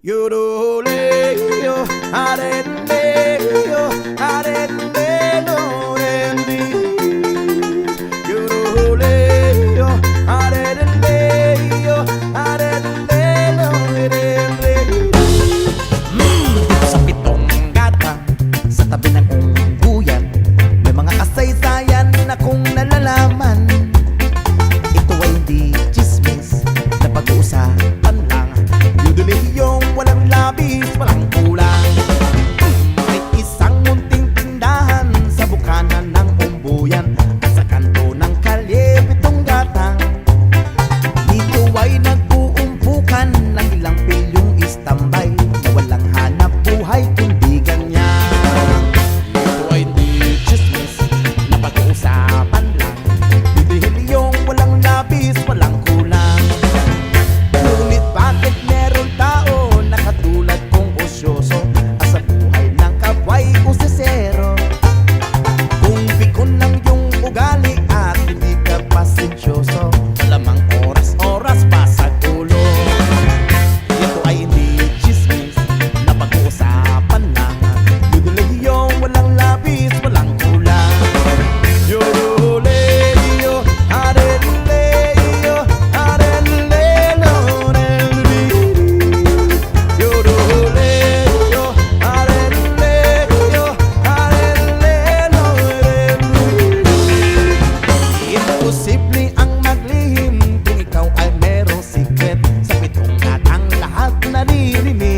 Yoroleo, areleo, arelelo, rendi. Yoroleo, areleo, arelelo, rendi. Dito sa pitong gata, sa tabi ng ungguyan, may mga kasaysayan na kung nalalaman. Ito ay hindi chismis na pag-uusapan lang. Yudulihiyong walang labis, walang kulang. May isang munting tindahan sa bukana ng umbuyan at sa kanto ng kalye pitong gatang. Dito ay nag-uumpukan ng ilang pilyong istambay na walang hanap buhay kundi ganyan. Ito ay hindi chismis na pag-uusapan lang. Yudulihiyong walang labis, walang kulang. Ngunit bakit meron tao na katulad kong osyoso at sa buhay ng kapwa'y usesero? Kung bikon lang yung ugali at hindi ka pasensyoso, lamang oras-oras pa sa ulo. Ito ay hindi chismis na pag-uusapan lang. Yudulihiyong walang labis, walang kulang. Yoroleo, areleo, arelelo, rendi. Yoroleo, areleo, arelelo, rendi. Imposible ang maglihim kung ikaw ay merong secret. Sa pitong gatang lahat naririnig.